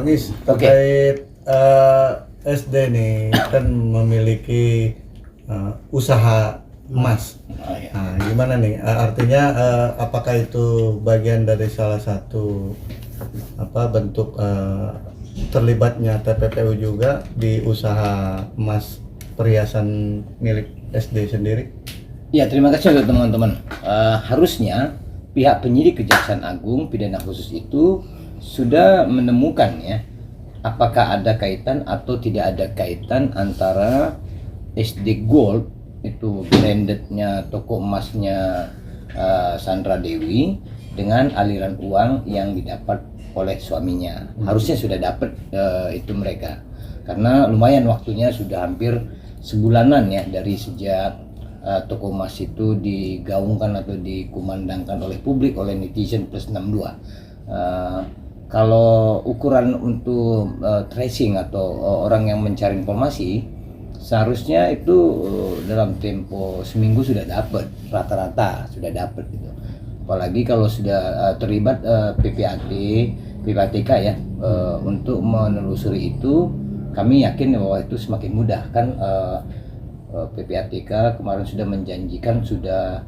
Gis, terkait SD nih kan memiliki usaha emas. Nah, gimana nih? Artinya apakah itu bagian dari salah satu bentuk terlibatnya TPPU juga di usaha emas perhiasan milik SD sendiri? Ya, terima kasih untuk teman-teman. Harusnya pihak penyidik Kejaksaan Agung pidana khusus itu sudah menemukan ya apakah ada kaitan atau tidak ada kaitan antara SD Gold itu brandednya toko emasnya Sandra Dewi dengan aliran uang yang didapat oleh suaminya. Harusnya sudah dapat itu mereka, karena lumayan waktunya sudah hampir sebulanan ya dari sejak toko emas itu digaungkan atau dikumandangkan oleh publik, oleh netizen plus 62. Kalau ukuran untuk tracing atau orang yang mencari informasi, seharusnya itu dalam tempo seminggu sudah dapat, rata-rata sudah dapat gitu. Apalagi kalau sudah terlibat PPATK ya, untuk menelusuri itu, kami yakin bahwa itu semakin mudah kan. PPATK kemarin sudah menjanjikan sudah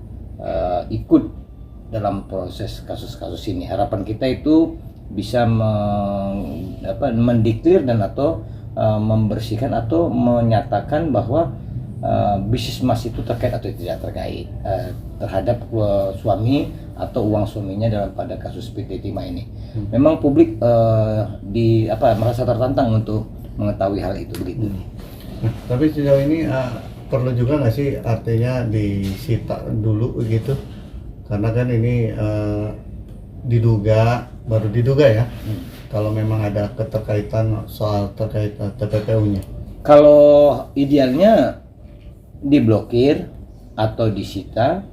ikut dalam proses kasus-kasus ini. Harapan kita itu bisa mendeklir dan atau membersihkan atau menyatakan bahwa bisnis emas itu terkait atau tidak terkait terhadap suami atau uang suaminya dalam pada kasus PT Timah ini. Memang publik merasa tertantang untuk mengetahui hal itu begitu. Tapi sejauh ini perlu juga nggak sih artinya disita dulu begitu? Karena kan ini baru diduga ya. Kalau memang ada keterkaitan soal terkait TPPU-nya. Kalau idealnya diblokir atau disita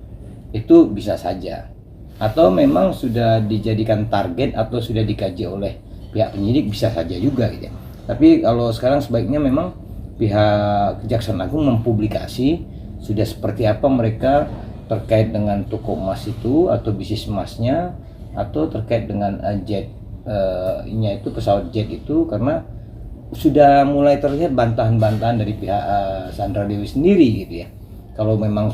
itu bisa saja. Atau memang sudah dijadikan target atau sudah dikaji oleh pihak penyidik bisa saja juga gitu. Tapi kalau sekarang sebaiknya memang pihak Kejaksaan Agung mempublikasi sudah seperti apa mereka terkait dengan toko emas itu atau bisnis emasnya atau terkait dengan itu pesawat jet itu, karena sudah mulai terlihat bantahan-bantahan dari pihak Sandra Dewi sendiri gitu ya. Kalau memang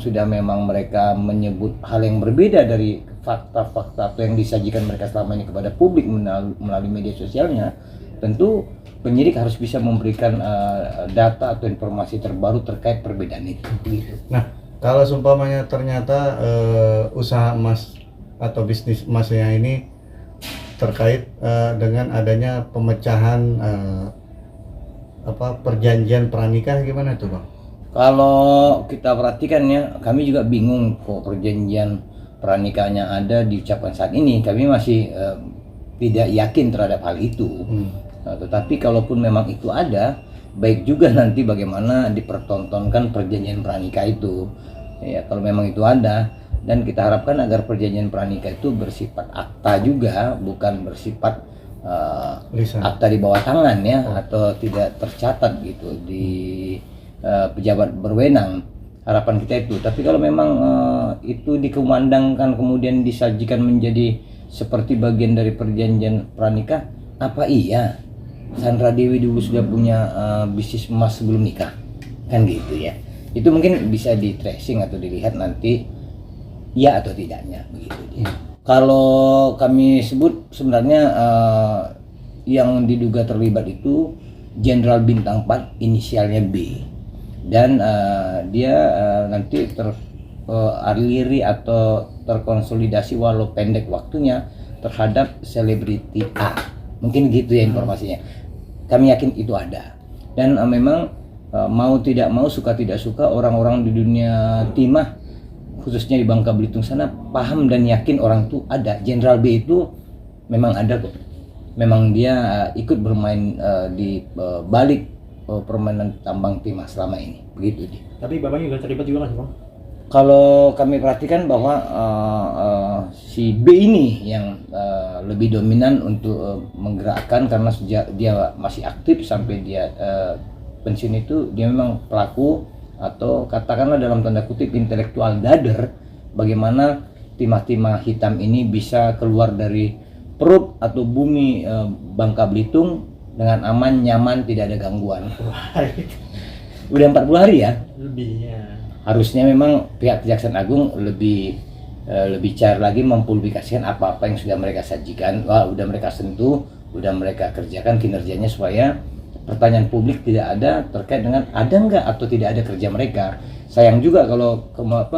mereka menyebut hal yang berbeda dari fakta-fakta atau yang disajikan mereka selama ini kepada publik melalui media sosialnya, tentu penyidik harus bisa memberikan data atau informasi terbaru terkait perbedaan itu. Gitu. Nah, kalau seumpamanya ternyata usaha emas atau bisnis emasnya ini terkait dengan adanya pemecahan perjanjian pranikah, gimana tuh Bang? Kalau kita perhatikan ya, kami juga bingung kok perjanjian pranikahnya ada diucapkan saat ini. Kami masih tidak yakin terhadap hal itu. Tetapi kalaupun memang itu ada, baik juga nanti bagaimana dipertontonkan perjanjian pranikah itu. Ya, kalau memang itu ada, dan kita harapkan agar perjanjian pranikah itu bersifat akta juga, bukan bersifat akta di bawah tangan ya, atau tidak tercatat gitu di pejabat berwenang. Harapan kita itu. Tapi kalau memang itu dikumandangkan kemudian disajikan menjadi seperti bagian dari perjanjian pranikah, apa iya Sandra Dewi dulu sudah punya bisnis emas sebelum nikah? Kan gitu ya. Itu mungkin bisa di tracing atau dilihat nanti ya atau tidaknya begitu. Kalau kami sebut sebenarnya yang diduga terlibat itu Jenderal Bintang 4 inisialnya B, dan dia nanti teraliri atau terkonsolidasi walau pendek waktunya terhadap selebriti A. Mungkin gitu ya informasinya. Kami yakin itu ada, dan memang mau tidak mau, suka tidak suka, orang-orang di dunia timah khususnya di Bangka Belitung sana paham dan yakin orang itu ada. Jenderal B itu memang ada kok. Memang dia ikut bermain di balik permainan tambang timah selama ini. Begitu dia. Tapi Bapaknya juga terlibat juga nggak sih Bang? Kalau kami perhatikan bahwa si B ini yang lebih dominan untuk menggerakkan, karena sejak dia masih aktif sampai dia pensiun itu dia memang pelaku atau katakanlah dalam tanda kutip intelektual dader, bagaimana timah-timah hitam ini bisa keluar dari perut atau bumi Bangka Belitung dengan aman, nyaman, tidak ada gangguan. Udah 40 hari ya? Lebih ya. Harusnya memang pihak Kejaksaan Agung lebih cair lagi mempublikasikan apa-apa yang sudah mereka sajikan, udah mereka sentuh, udah mereka kerjakan kinerjanya, supaya pertanyaan publik tidak ada terkait dengan ada nggak atau tidak ada kerja mereka. Sayang juga kalau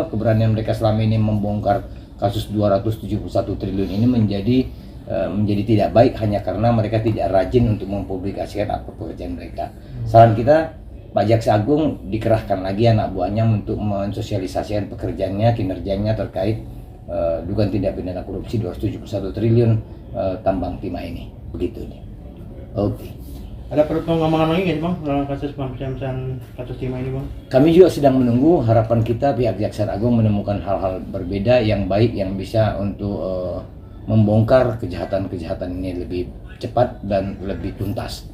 keberanian mereka selama ini membongkar kasus 271 triliun ini menjadi tidak baik hanya karena mereka tidak rajin untuk mempublikasikan apa pekerjaan mereka. Saran kita, Pak Jaksa Agung dikerahkan lagi anak buahnya untuk mensosialisasikan pekerjaannya, kinerjanya terkait dugaan tindak pidana korupsi 271 triliun tambang timah ini. Begitu nih. Oke. Ada perlu pengembangan lagi nggak Bang dalam kasus pemeriksaan kasus timah ini Bang? Kami juga sedang menunggu. Harapan kita pihak Jaksa Agung menemukan hal-hal berbeda yang baik yang bisa untuk membongkar kejahatan-kejahatan ini lebih cepat dan lebih tuntas.